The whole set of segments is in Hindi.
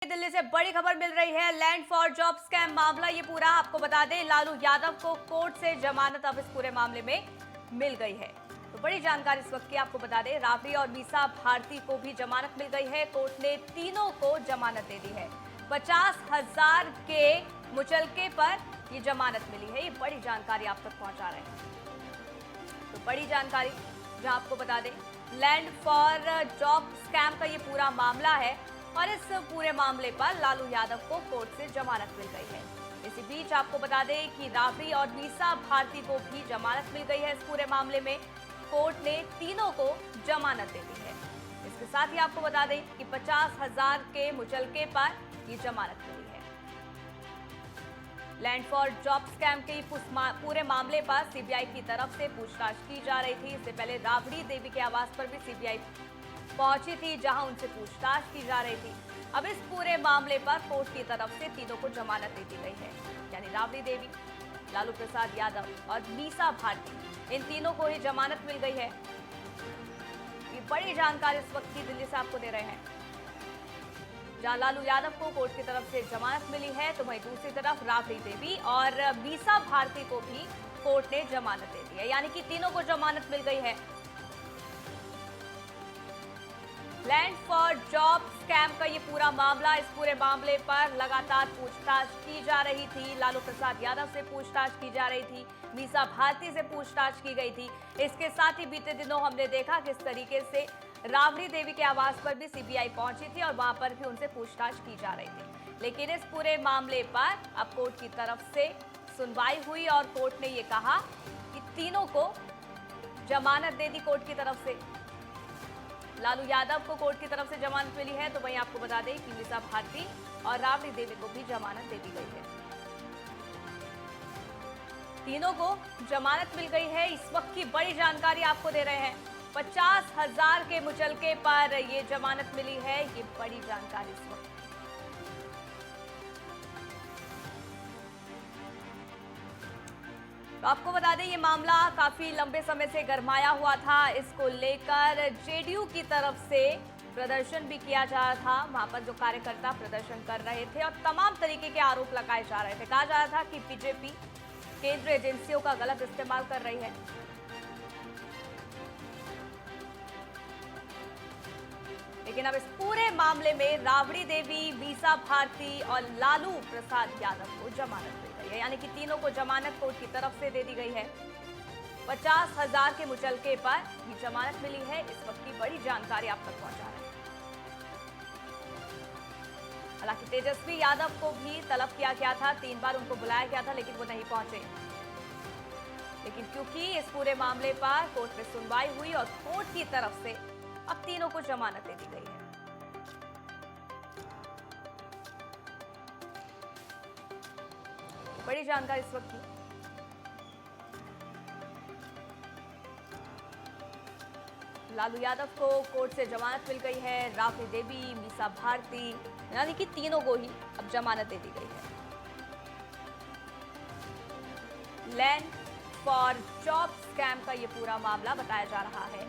दिल्ली से बड़ी खबर मिल रही है। लैंड फॉर जॉब स्कैम मामला ये पूरा आपको बता दें, लालू यादव को कोर्ट से जमानत अब इस पूरे मामले में मिल गई है। तो बड़ी जानकारी इस वक्त की आपको बता दें, राबड़ी और मीसा भारती को भी जमानत मिल गई है। कोर्ट ने तीनों को जमानत दे दी है। 50,000 के मुचलके पर ये जमानत मिली है। ये बड़ी जानकारी आप तक पहुंचा रहे हैं। तो बड़ी जानकारी जहां आपको बता दें, लैंड फॉर जॉब स्कैम का ये पूरा मामला है और इस पूरे मामले पर लालू यादव को कोर्ट से जमानत मिल गई है। इसी बीच आपको बता दें कि राबड़ी और मीसा भारती को भी जमानत मिल गई है। इस पूरे मामले में कोर्ट ने तीनों को जमानत दे दी है। इसके साथ ही आपको बता दें कि 50,000 के मुचलके पर ये जमानत मिली है। लैंड फॉर जॉब स्कैम के पूरे मामले पर सीबीआई की तरफ से पूछताछ की जा रही थी। इससे पहले राबड़ी देवी के आवास पर भी सीबीआई पहुंची थी, जहां उनसे पूछताछ की जा रही थी। अब इस पूरे मामले पर कोर्ट की तरफ से तीनों को जमानत दे दी गई है, यानी राबड़ी देवी, लालू प्रसाद यादव और मीसा भारती, इन तीनों को ही जमानत मिल गई है। ये बड़ी जानकारी इस वक्त की दिल्ली से आपको दे रहे हैं। जहां लालू यादव को कोर्ट की तरफ से जमानत मिली है, तो वहीं दूसरी तरफ राबड़ी देवी और मीसा भारती को भी कोर्ट ने जमानत दे दी है, यानी कि तीनों को जमानत मिल गई है। लैंड फॉर जॉब स्कैम का ये पूरा मामला, इस पूरे मामले पर लगातार पूछताछ की जा रही थी। लालू प्रसाद यादव से पूछताछ की जा रही थी, मीसा भारती से पूछताछ की गई थी। इसके साथ ही बीते दिनों हमने देखा किस तरीके से राबड़ी देवी के आवास पर भी सीबीआई पहुंची थी और वहां पर भी उनसे पूछताछ की जा रही थी। लेकिन इस पूरे मामले पर अब कोर्ट की तरफ से सुनवाई हुई और कोर्ट ने ये कहा कि तीनों को जमानत दे दी कोर्ट की तरफ से। लालू यादव को कोर्ट की तरफ से जमानत मिली है, तो वहीं आपको बता दें कि मीसा भारती और राबड़ी देवी को भी जमानत दे दी गई है। तीनों को जमानत मिल गई है। इस वक्त की बड़ी जानकारी आपको दे रहे हैं। 50,000 के मुचलके पर ये जमानत मिली है। ये बड़ी जानकारी इस वक्त। तो आपको बता दें, ये मामला काफी लंबे समय से गरमाया हुआ था। इसको लेकर जेडीयू की तरफ से प्रदर्शन भी किया जा रहा था। वहां पर जो कार्यकर्ता प्रदर्शन कर रहे थे और तमाम तरीके के आरोप लगाए जा रहे थे। कहा जा रहा था कि बीजेपी केंद्रीय एजेंसियों का गलत इस्तेमाल कर रही है। लेकिन अब इस पूरे मामले में राबड़ी देवी, मीसा भारती और लालू प्रसाद यादव को जमानत मिल गई है, यानी कि तीनों को जमानत कोर्ट की तरफ से दे दी गई है। 50,000 के मुचलके पर भी जमानत मिली है। इस वक्त की बड़ी जानकारी आप तक पहुंचा रहे हैं। हालांकि तेजस्वी यादव को भी तलब किया गया था, 3 बार उनको बुलाया गया था, लेकिन वो नहीं पहुंचे। लेकिन क्योंकि इस पूरे मामले पर कोर्ट में सुनवाई हुई और कोर्ट की तरफ से अब तीनों को जमानत दे दी गई है। बड़ी जानकारी इस वक्त की। लालू यादव को कोर्ट से जमानत मिल गई है। राबड़ी देवी, मीसा भारती, यानी कि तीनों को ही अब जमानत दे दी गई है। लैंड फॉर जॉब स्कैम का ये पूरा मामला बताया जा रहा है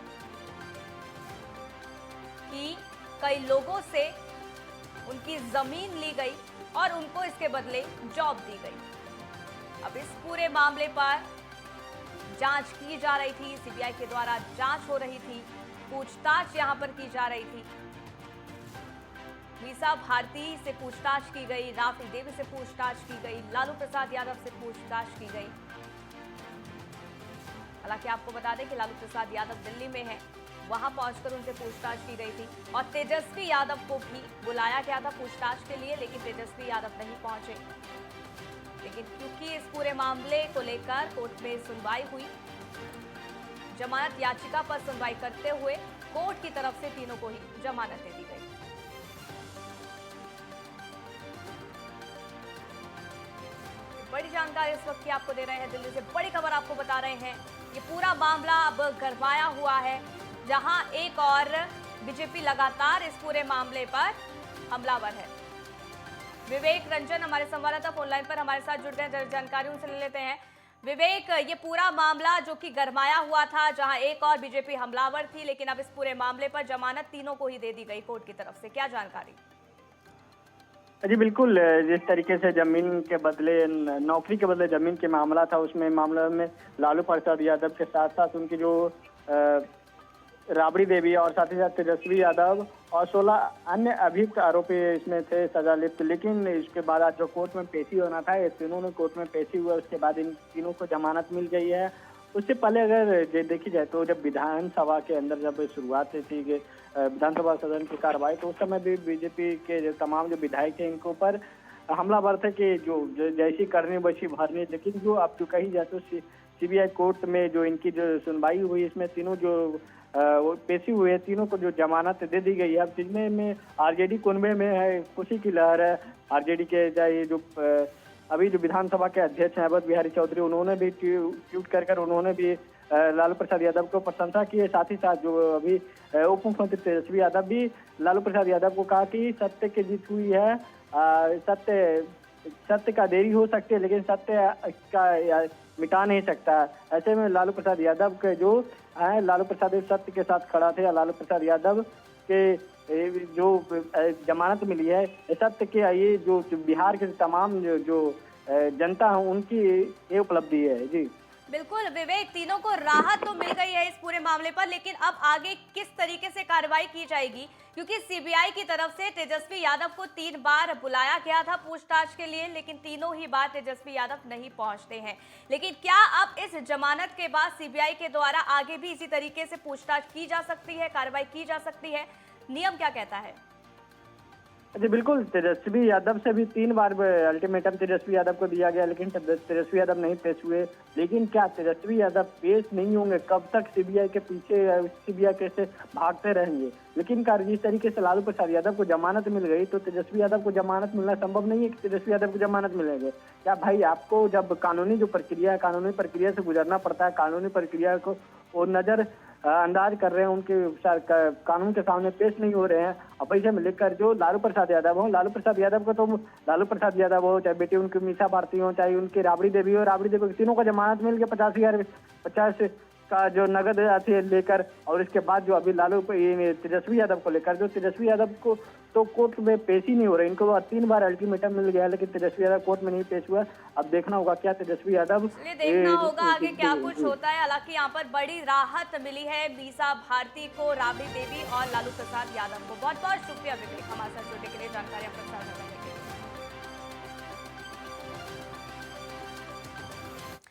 कि कई लोगों से उनकी जमीन ली गई और उनको इसके बदले जॉब दी गई। अब इस पूरे मामले पर जांच की जा रही थी, सीबीआई के द्वारा जांच हो रही थी, पूछताछ यहां पर की जा रही थी। मीसा भारती से पूछताछ की गई, राबड़ी देवी से पूछताछ की गई, लालू प्रसाद यादव से पूछताछ की गई। हालांकि आपको बता दें कि लालू प्रसाद यादव दिल्ली में है, वहां पहुंचकर उनसे पूछताछ की गई थी और तेजस्वी यादव को भी बुलाया गया था पूछताछ के लिए, लेकिन तेजस्वी यादव नहीं पहुंचे। लेकिन क्योंकि इस पूरे मामले को लेकर कोर्ट में सुनवाई हुई, जमानत याचिका पर सुनवाई करते हुए कोर्ट की तरफ से तीनों को ही जमानत दे दी गई। बड़ी जानकारी इस वक्त की आपको दे रहे हैं। दिल्ली से बड़ी खबर आपको बता रहे हैं। ये पूरा मामला अब गरमाया हुआ है, जहां एक और बीजेपी लगातार इस पूरे मामले पर हमलावर है। विवेक रंजन हमारे संवाददाता फोन लाइन पर हमारे साथ जुड़ गए, जानकारी उनसे ले लेते हैं। विवेक, ये पूरा मामला जो कि गरमाया हुआ था, जहां एक और बीजेपी हमलावर थी, लेकिन अब इस पूरे मामले पर जमानत तीनों को ही दे दी गई कोर्ट की तरफ से, क्या जानकारी? जी बिल्कुल, जिस तरीके से जमीन के बदले नौकरी के बदले जमीन के मामला था, उसमें मामला में लालू प्रसाद यादव के साथ साथ उनकी जो राबड़ी देवी और साथ ही साथ तेजस्वी यादव और 16 अन्य अभियुक्त आरोपी इसमें थे सजा लिप्त। लेकिन इसके बाद आज जो कोर्ट में पेशी होना था, ये तीनों ने कोर्ट में पेशी हुआ, उसके बाद इन तीनों को जमानत मिल गई है। उससे पहले अगर देखी जाए तो जब विधानसभा के अंदर जब शुरुआत थी कि विधानसभा सदन की कार्रवाई, तो उस समय भी बीजेपी के जो तमाम जो विधायक थे इनके ऊपर हमलावर थे कि जैसी करनी वैसी भरनी। लेकिन जो अब जो कही जाए तो सीबीआई कोर्ट में जो इनकी जो सुनवाई हुई, इसमें तीनों जो वो पेशी हुए तीनों को जो जमानत दे दी गई है। अब जिसमें में आरजेडी कुनबे में है खुशी की लहर है। आरजेडी के जो अभी जो विधानसभा के अध्यक्ष हैं अवध बिहारी चौधरी, उन्होंने भी ट्वीट कर उन्होंने भी लालू प्रसाद यादव को प्रशंसा की है। साथ ही साथ जो अभी उप मुख्यमंत्री तेजस्वी यादव भी लालू प्रसाद यादव को कहा कि सत्य की जीत हुई है। सत्य का देरी हो सकती है लेकिन सत्य का मिटा नहीं सकता। ऐसे में लालू प्रसाद यादव के जो है, लालू प्रसाद सत्य के साथ खड़ा थे। लालू प्रसाद यादव के जो जमानत मिली है, सत्य के ये जो बिहार के तमाम जो जनता है उनकी ये उपलब्धि है। जी बिल्कुल विवेक, तीनों को राहत तो मिल गई है इस पूरे मामले पर, लेकिन अब आगे किस तरीके से कार्रवाई की जाएगी? क्योंकि सीबीआई की तरफ से तेजस्वी यादव को 3 बार बुलाया गया था पूछताछ के लिए, लेकिन तीनों ही बार तेजस्वी यादव नहीं पहुंचते हैं। लेकिन क्या अब इस जमानत के बाद सीबीआई के द्वारा आगे भी इसी तरीके से पूछताछ की जा सकती है, कार्रवाई की जा सकती है? नियम क्या कहता है? जी बिल्कुल, तेजस्वी यादव से भी 3 बार अल्टीमेटम तेजस्वी यादव को दिया गया, लेकिन तेजस्वी यादव नहीं पेश हुए। लेकिन क्या तेजस्वी यादव पेश नहीं होंगे? कब तक सीबीआई के पीछे सीबीआई कैसे भागते रहेंगे? लेकिन जिस तरीके से लालू प्रसाद यादव को जमानत मिल गई, तो तेजस्वी यादव को जमानत मिलना संभव नहीं है कि तेजस्वी यादव को जमानत मिलेंगे। क्या भाई, आपको जब कानूनी जो प्रक्रिया है, कानूनी प्रक्रिया से गुजरना पड़ता है। कानूनी प्रक्रिया को वो नजर अंदाज कर रहे हैं, उनके कानून के सामने पेश नहीं हो रहे हैं। अब ऐसे में लेकर जो लालू प्रसाद यादव हो, लालू प्रसाद यादव को तो लालू प्रसाद यादव हो, चाहे बेटी उनकी मीसा भारती हो, चाहे उनकी राबड़ी देवी हो, राबड़ी देवी तीनों को जमानत मिल गया 50 का जो नगद राशि लेकर। और इसके बाद जो अभी तेजस्वी यादव को लेकर, जो तेजस्वी यादव को तो कोर्ट में पेश ही नहीं हो रहे। इनको 3 बार अल्टीमेटम मिल गया, लेकिन तेजस्वी यादव कोर्ट में नहीं पेश हुआ। अब देखना होगा क्या तेजस्वी यादव देखना होगा आगे क्या कुछ होता है। हालांकि यहाँ पर बड़ी राहत मिली है मीसा भारती को, राबड़ी देवी और लालू प्रसाद यादव को। बहुत बहुत शुक्रिया विवेक, हमारे साथ जुड़ने के लिए, जानकारी आपका साझा करने के लिए।